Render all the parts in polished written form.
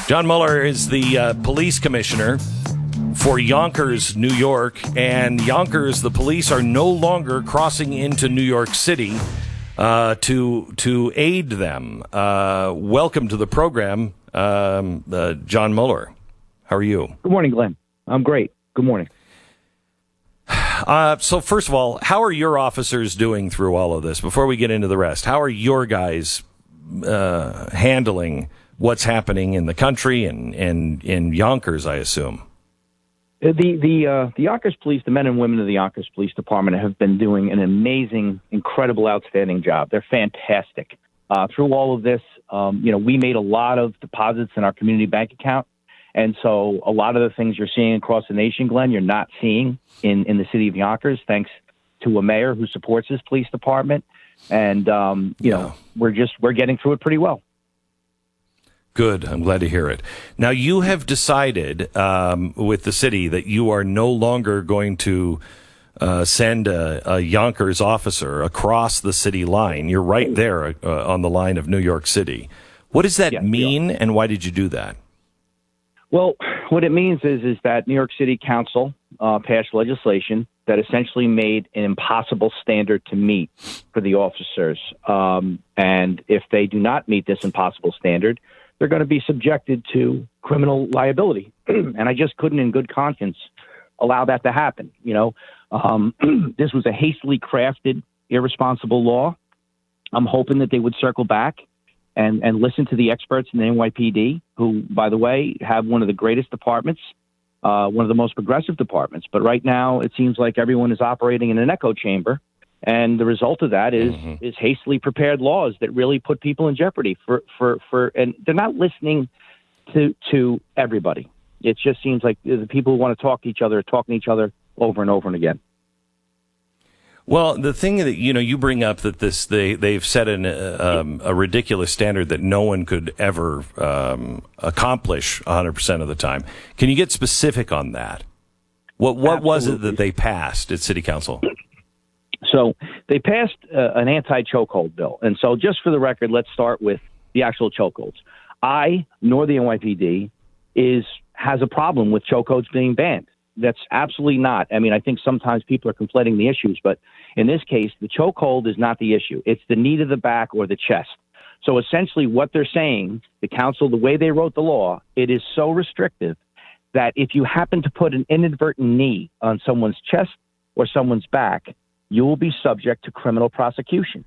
John Mueller is the police commissioner for Yonkers, New York. And Yonkers, the police are no longer crossing into New York City to aid them. Welcome to the program, John Mueller. How are you? Good morning, Glenn. I'm great. Good morning. So first of all, how are your officers doing through all of this? Before we get into the rest, how are your guys handling what's happening in the country and in Yonkers, I assume? The Yonkers Police, the men and women of the Yonkers Police Department have been doing an amazing, incredible, outstanding job. They're fantastic. Through all of this, we made a lot of deposits in our community bank account. And so a lot of the things you're seeing across the nation, Glenn, you're not seeing in the city of Yonkers, thanks to a mayor who supports his police department. And, we're getting through it pretty well. Good. I'm glad to hear it. Now, you have decided with the city that you are no longer going to send a Yonkers officer across the city line. You're right there on the line of New York City. What does that mean, and why did you do that? Well, what it means is that New York City Council passed legislation that essentially made an impossible standard to meet for the officers. And if they do not meet this impossible standard, they're going to be subjected to criminal liability. And I just couldn't in good conscience allow that to happen. This was a hastily crafted, irresponsible law. I'm hoping that they would circle back and listen to the experts in the NYPD, who, by the way, have one of the greatest departments, one of the most progressive departments. But right now, it seems like everyone is operating in an echo chamber. And the result of that is hastily prepared laws that really put people in jeopardy and they're not listening to everybody. It just seems like the people who want to talk to each other are talking to each other over and over and again. Well, the thing that you bring up that they've set a ridiculous standard that no one could ever accomplish 100% of the time. Can you get specific on that? What was it that they passed at City Council? So they passed an anti-chokehold bill. And so just for the record, let's start with the actual chokeholds. I, nor the NYPD, has a problem with chokeholds being banned. That's absolutely not. I mean, I think sometimes people are conflating the issues, but in this case, the chokehold is not the issue. It's the knee to the back or the chest. So essentially what they're saying, the council, the way they wrote the law, it is so restrictive that if you happen to put an inadvertent knee on someone's chest or someone's back, you will be subject to criminal prosecution.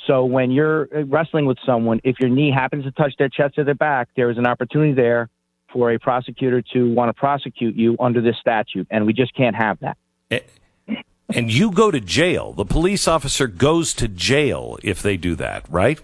So when you're wrestling with someone, if your knee happens to touch their chest or their back, there is an opportunity there for a prosecutor to want to prosecute you under this statute, and we just can't have that. And you go to jail. The police officer goes to jail if they do that, right?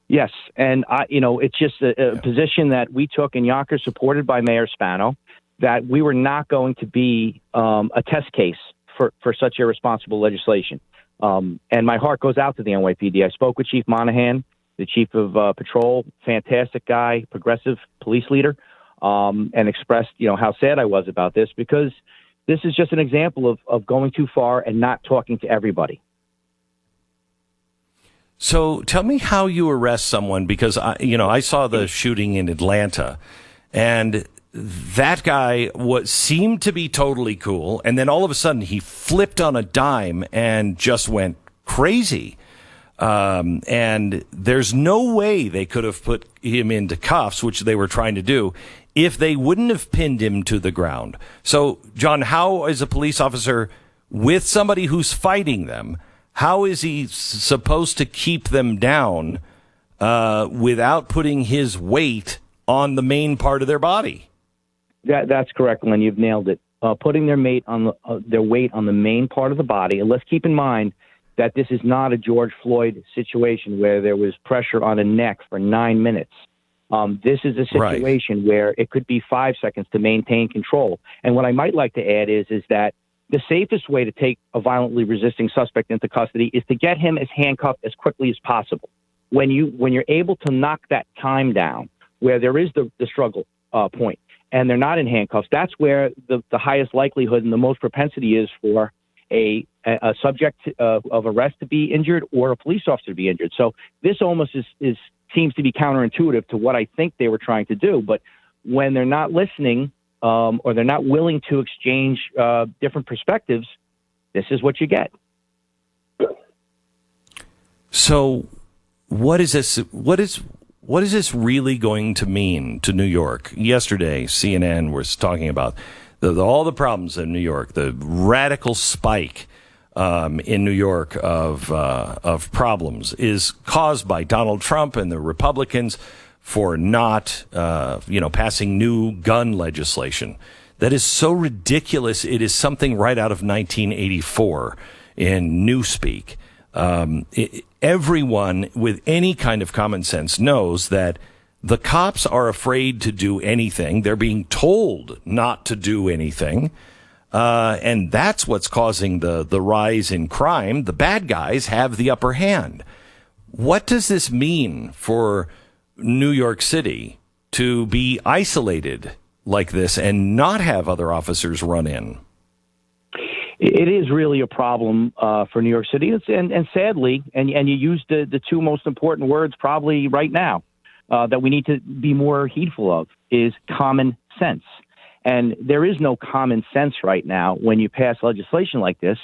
Yes, and it's just a position that we took in Yonkers, supported by Mayor Spano, that we were not going to be a test case for such irresponsible legislation. And my heart goes out to the NYPD. I spoke with Chief Monahan, the chief of patrol, fantastic guy, progressive police leader, and expressed, how sad I was about this, because this is just an example of going too far and not talking to everybody. So tell me how you arrest someone, because I saw the shooting in Atlanta, and that guy seemed to be totally cool, and then all of a sudden he flipped on a dime and just went crazy. And there's no way they could have put him into cuffs, which they were trying to do, if they wouldn't have pinned him to the ground. So, John, how is a police officer with somebody who's fighting them, how is he supposed to keep them down without putting his weight on the main part of their body? That's correct, Glenn. You've nailed it. Putting their weight on the main part of the body. And let's keep in mind that this is not a George Floyd situation where there was pressure on a neck for 9 minutes. This is a situation where it could be 5 seconds to maintain control. And what I might like to add is that the safest way to take a violently resisting suspect into custody is to get him as handcuffed as quickly as possible. When you're able to knock that time down, where there is the struggle point, and they're not in handcuffs, that's where the highest likelihood and the most propensity is for a subject of arrest to be injured or a police officer to be injured. So this almost seems to be counterintuitive to what I think they were trying to do. But when they're not listening or they're not willing to exchange different perspectives, this is what you get. So what is this? What is this really going to mean to New York? Yesterday, CNN was talking about all the problems in New York, the radical spike in New York of problems is caused by Donald Trump and the Republicans for not, passing new gun legislation. That is so ridiculous. It is something right out of 1984 in Newspeak. Everyone with any kind of common sense knows that the cops are afraid to do anything. They're being told not to do anything. And that's what's causing the rise in crime. The bad guys have the upper hand. What does this mean for New York City to be isolated like this and not have other officers run in? It is really a problem for New York City, and sadly, and you used the two most important words probably right now that we need to be more heedful of is common sense. And there is no common sense right now when you pass legislation like this.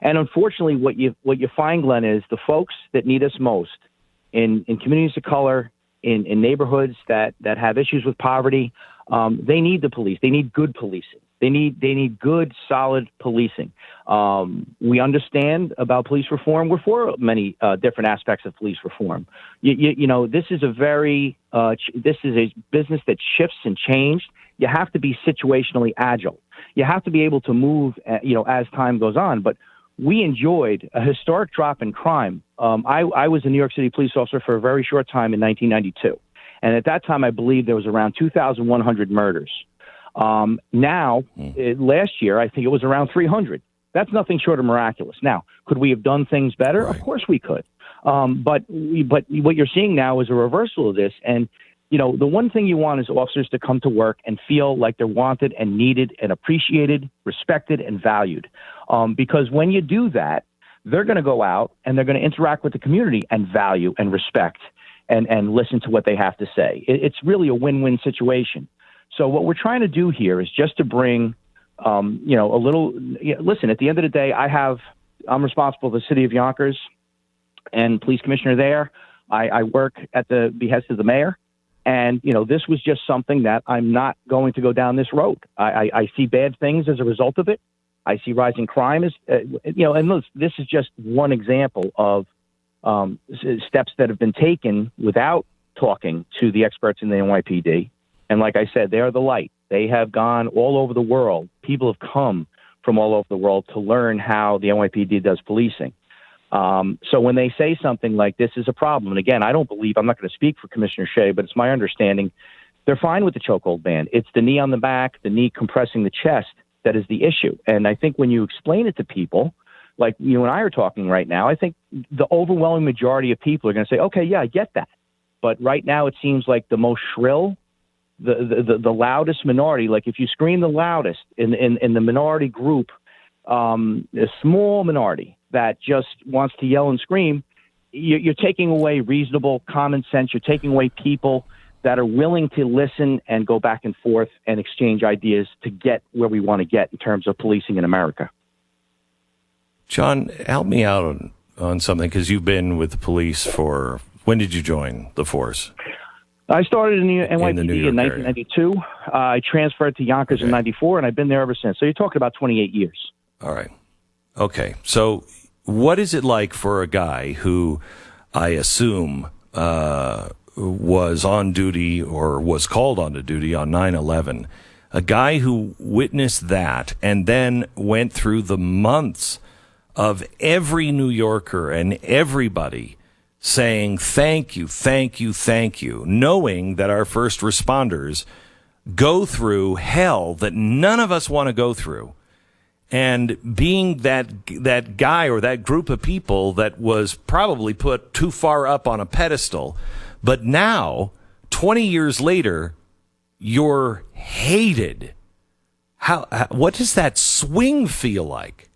And unfortunately, what you find, Glenn, is the folks that need us most in communities of color, in neighborhoods that have issues with poverty, they need the police. They need good policing. They need good, solid policing. We understand about police reform. We're for many different aspects of police reform. This is this is a business that shifts and changed. You have to be situationally agile. You have to be able to move, as time goes on. But we enjoyed a historic drop in crime. I was a New York City police officer for a very short time in 1992. And at that time, I believe there was around 2,100 murders. Last year, I think it was around 300. That's nothing short of miraculous. Now, could we have done things better? Right. Of course we could. But what you're seeing now is a reversal of this. And, the one thing you want is officers to come to work and feel like they're wanted and needed and appreciated, respected, and valued. Because when you do that, they're going to go out and they're going to interact with the community and value and respect and listen to what they have to say. It's really a win-win situation. So what we're trying to do here is just to bring, listen, at the end of the day, I'm responsible for the city of Yonkers and police commissioner there. I work at the behest of the mayor. And, this was just something that I'm not going to go down this road. I see bad things as a result of it. I see rising crime and this is just one example of steps that have been taken without talking to the experts in the NYPD. And like I said, they are the light. They have gone all over the world. People have come from all over the world to learn how the NYPD does policing. So when they say something like this is a problem, and again, I'm not going to speak for Commissioner Shea, but it's my understanding they're fine with the chokehold ban. It's the knee on the back, the knee compressing the chest that is the issue. And I think when you explain it to people, like you and I are talking right now, I think the overwhelming majority of people are going to say, okay, yeah, I get that. But right now it seems like the most shrill, the loudest minority, like if you scream the loudest in the minority group, a small minority that just wants to yell and scream, you're taking away reasonable common sense. You're taking away people that are willing to listen and go back and forth and exchange ideas to get where we want to get in terms of policing in America. John, help me out on something, because you've been with the police when did you join the force? I started in the NYPD in 1992. I transferred to Yonkers in 94, and I've been there ever since. So you're talking about 28 years. All right. Okay. So what is it like for a guy who I assume was on duty or was called onto duty on 9/11, a guy who witnessed that and then went through the months of every New Yorker and everybody saying, thank you, thank you, thank you, knowing that our first responders go through hell that none of us want to go through, and being that guy or that group of people that was probably put too far up on a pedestal, but now, 20 years later, you're hated. What does that swing feel like?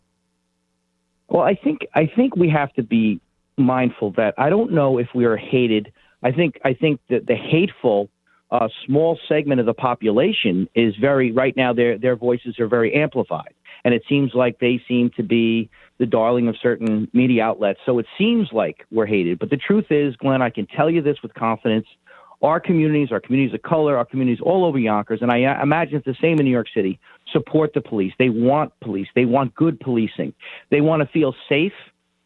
Well, I think we have to be mindful that I don't know if we are hated. I think that the hateful a small segment of the population is right now their voices are very amplified. And it seems like they seem to be the darling of certain media outlets. So it seems like we're hated. But the truth is, Glenn, I can tell you this with confidence. Our communities of color, our communities all over Yonkers, and I imagine it's the same in New York City, support the police. They want police. They want good policing. They want to feel safe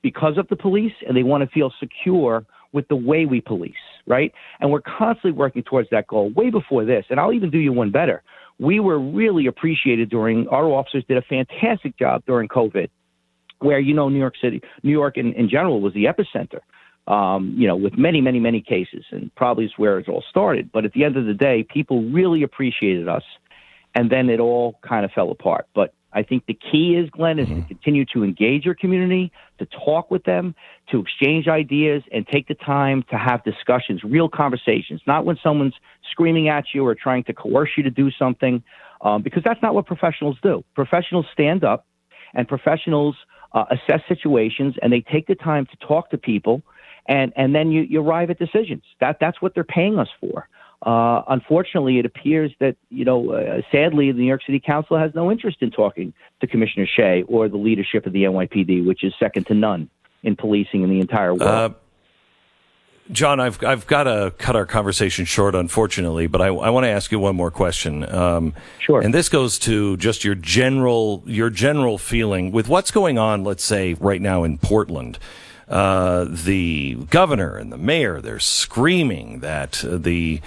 because of the police, and they want to feel secure with the way we police, right? And we're constantly working towards that goal way before this. And I'll even do you one better. We were really appreciated our officers did a fantastic job during COVID, where, New York in general was the epicenter. With many, many, many cases, and probably is where it all started. But at the end of the day, people really appreciated us, and then it all kind of fell apart. But I think the key is, Glenn, is to continue to engage your community, to talk with them, to exchange ideas, and take the time to have discussions, real conversations, not when someone's screaming at you or trying to coerce you to do something, because that's not what professionals do. Professionals stand up, and professionals assess situations, and they take the time to talk to people. And then you arrive at decisions. That's what they're paying us for. Unfortunately, it appears that, sadly, the New York City Council has no interest in talking to Commissioner Shea or the leadership of the NYPD, which is second to none in policing in the entire world. John, I've got to cut our conversation short, unfortunately, but I want to ask you one more question. Sure. And this goes to just your general feeling with what's going on, let's say, right now in Portland. The governor and the mayor, they're screaming that the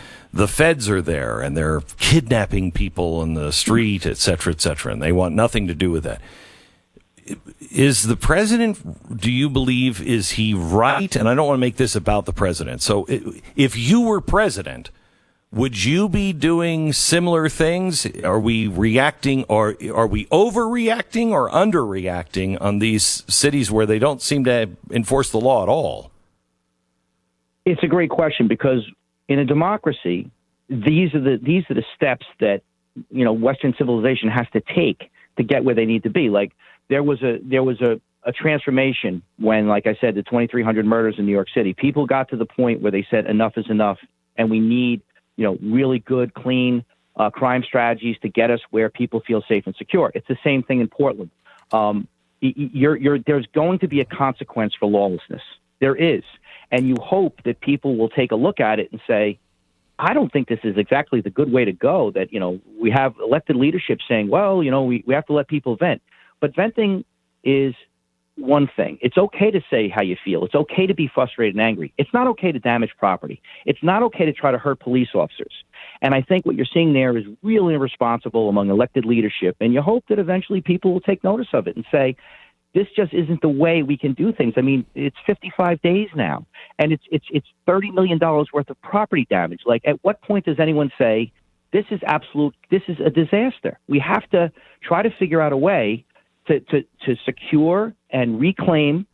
feds are there and they're kidnapping people in the street, et cetera, and they want nothing to do with that. Is the president, do you believe, is he right? And I don't want to make this about the president. So if you were president, would you be doing similar things? Are we reacting, or are we overreacting or underreacting on these cities where they don't seem to enforce the law at all? It's a great question, because in a democracy, these are the steps that Western civilization has to take to get where they need to be. Like there was a transformation when, like I said, the 2,300 murders in New York City. People got to the point where they said enough is enough, and we need really good, clean crime strategies to get us where people feel safe and secure. It's the same thing in Portland. There's going to be a consequence for lawlessness. There is. And you hope that people will take a look at it and say, I don't think this is exactly the good way to go, that, we have elected leadership saying, well, we have to let people vent. But venting is one thing. It's okay to say how you feel. It's okay to be frustrated and angry. It's not okay to damage property. It's not okay to try to hurt police officers. And I think what you're seeing there is really irresponsible among elected leadership. And you hope that eventually people will take notice of it and say, this just isn't the way we can do things. I mean, it's 55 days now, and it's $30 million worth of property damage. Like, at what point does anyone say, this is a disaster? We have to try to figure out a way to secure and reclaim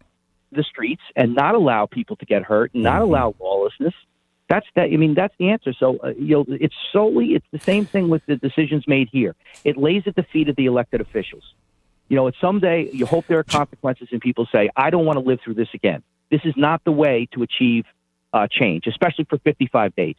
the streets and not allow people to get hurt and not allow lawlessness. That's the answer. So, it's the same thing with the decisions made here. It lays at the feet of the elected officials. Someday you hope there are consequences and people say, I don't want to live through this again. This is not the way to achieve change, especially for 55 days.